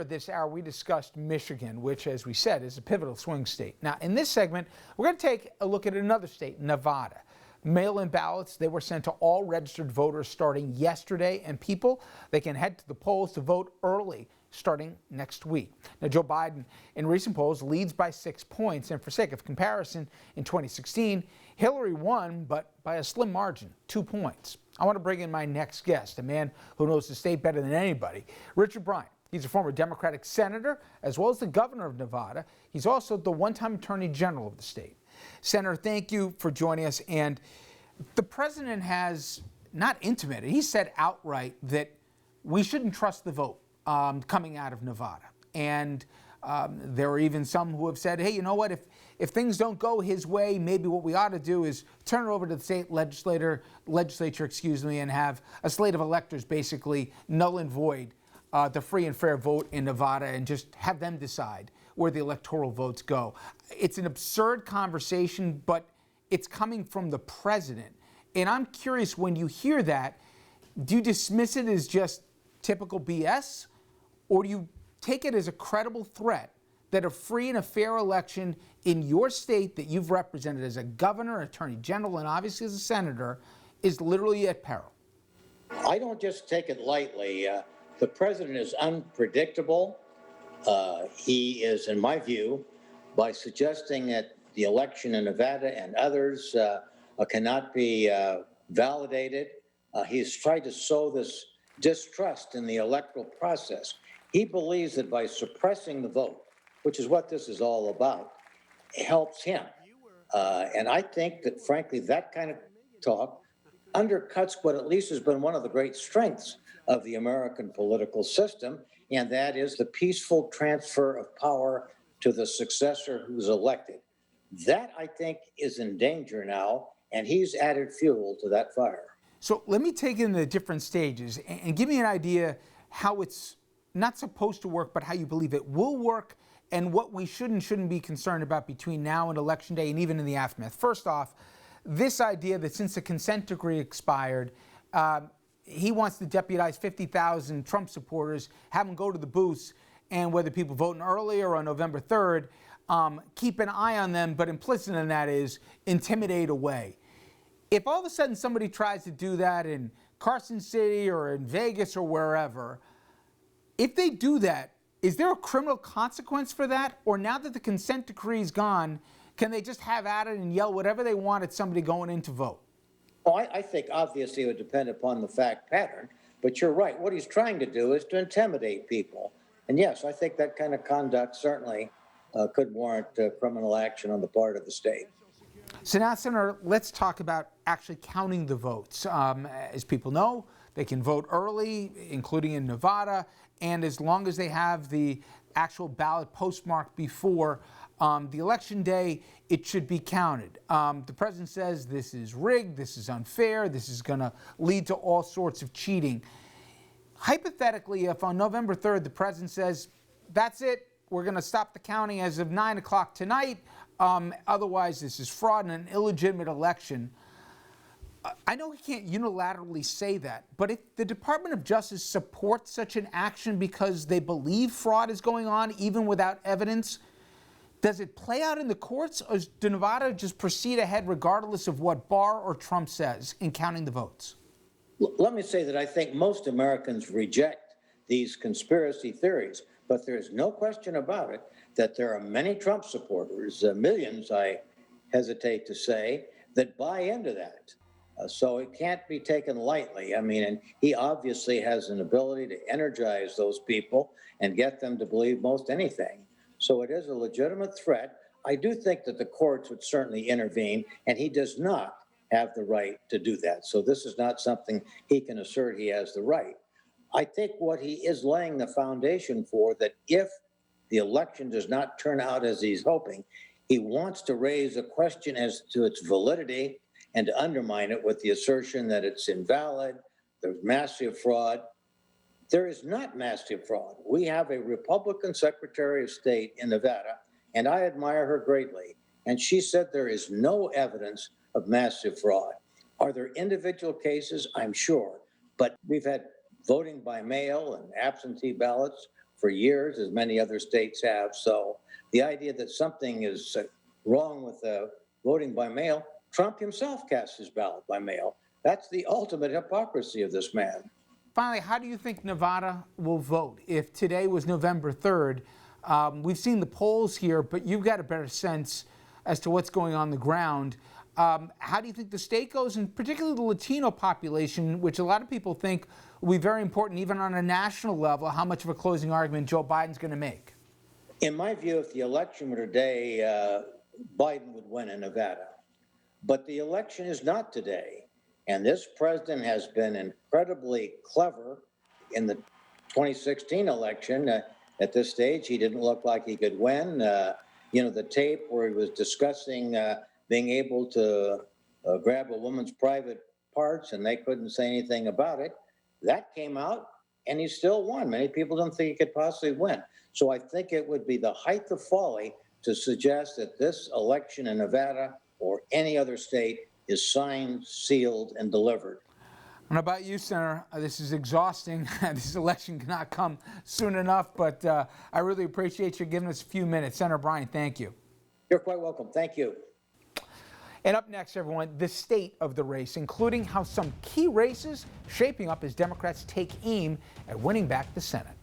Earlier this hour, we discussed Michigan, which, as we said, is a pivotal swing state. Now, in this segment, we're going to take a look at another state, Nevada. Mail-in ballots, they were sent to all registered voters starting yesterday, and people, they can head to the polls to vote early starting next week. Now, Joe Biden, in recent polls, leads by 6 points, and for sake of comparison, in 2016, Hillary won, but by a slim margin, 2 points. I want to bring in my next guest, a man who knows the state better than anybody, Richard Bryan. He's a former Democratic senator, as well as the governor of Nevada. He's also the one-time attorney general of the state. Senator, thank you for joining us. And the president has not intimated, he said outright that we shouldn't trust the vote coming out of Nevada. And there are even some who have said, hey, you know what, if things don't go his way, maybe what we ought to do is turn it over to the state legislature, and have a slate of electors basically null and void the free and fair vote in Nevada and just have them decide where the electoral votes go. It's an absurd conversation, but it's coming from the president. And I'm curious, when you hear that, do you dismiss it as just typical BS, or do you take it as a credible threat that a free and a fair election in your state that you've represented as a governor, attorney general, and obviously as a senator is literally at peril? I don't just take it lightly. The president is unpredictable. He is, in my view, by suggesting that the election in Nevada and others cannot be validated, he's tried to sow this distrust in the electoral process. He believes that by suppressing the vote, which is what this is all about, helps him. And I think that, frankly, that kind of talk undercuts what at least has been one of the great strengths of the American political system, and that is the peaceful transfer of power to the successor who's elected. That, I think, is in danger now, and he's added fuel to that fire. So let me take it in the different stages and give me an idea how it's not supposed to work, but how you believe it will work, and what we should and shouldn't be concerned about between now and Election Day and even in the aftermath. First off, this idea that since the consent decree expired, he wants to deputize 50,000 Trump supporters, have them go to the booths, and whether people voting early or on November 3rd, keep an eye on them, but implicit in that is intimidate away. If all of a sudden somebody tries to do that in Carson City or in Vegas or wherever, if they do that, is there a criminal consequence for that? Or now that the consent decree is gone, can they just have at it and yell whatever they want at somebody going in to vote? Well, I think obviously it would depend upon the fact pattern, but you're right. What he's trying to do is to intimidate people. And yes, I think that kind of conduct certainly could warrant criminal action on the part of the state. So now, Senator, let's talk about actually counting the votes. As people know, they can vote early, including in Nevada, and as long as they have the actual ballot postmarked before the election day, it should be counted. The president says this is rigged, this is unfair, this is going to lead to all sorts of cheating. Hypothetically, if on November 3rd the president says, that's it, we're going to stop the counting as of 9 o'clock tonight, otherwise this is fraud and an illegitimate election. I know he can't unilaterally say that, but if the Department of Justice supports such an action because they believe fraud is going on, even without evidence, does it play out in the courts, or does Nevada just proceed ahead regardless of what Barr or Trump says in counting the votes? Let me say that I think most Americans reject these conspiracy theories, but there's no question about it that there are many Trump supporters, millions, I hesitate to say, that buy into that. So it can't be taken lightly. I mean, and he obviously has an ability to energize those people and get them to believe most anything. So it is a legitimate threat. I do think that the courts would certainly intervene, and he does not have the right to do that. So this is not something he can assert he has the right. I think what he is laying the foundation for, that if the election does not turn out as he's hoping, he wants to raise a question as to its validity and to undermine it with the assertion that it's invalid, there's massive fraud. There is not massive fraud. We have a Republican Secretary of State in Nevada, and I admire her greatly. And she said there is no evidence of massive fraud. Are there individual cases? I'm sure. But we've had voting by mail and absentee ballots for years, as many other states have. So the idea that something is wrong with voting by mail, Trump himself cast his ballot by mail. That's the ultimate hypocrisy of this man. Finally, how do you think Nevada will vote? If today was November 3rd, we've seen the polls here, but you've got a better sense as to what's going on the ground. How do you think the state goes, and particularly the Latino population, which a lot of people think will be very important even on a national level, how much of a closing argument Joe Biden's going to make? In my view, if the election were today, Biden would win in Nevada. But the election is not today. And this president has been incredibly clever in the 2016 election. At this stage, he didn't look like he could win. The tape where he was discussing being able to grab a woman's private parts and they couldn't say anything about it, that came out and he still won. Many people don't think he could possibly win. So I think it would be the height of folly to suggest that this election in Nevada or any other state is signed, sealed, and delivered. And about you, Senator, this is exhausting. This election cannot come soon enough, but I really appreciate you giving us a few minutes. Senator Bryan, thank you. You're quite welcome. Thank you. And up next, everyone, the state of the race, including how some key races shaping up as Democrats take aim at winning back the Senate.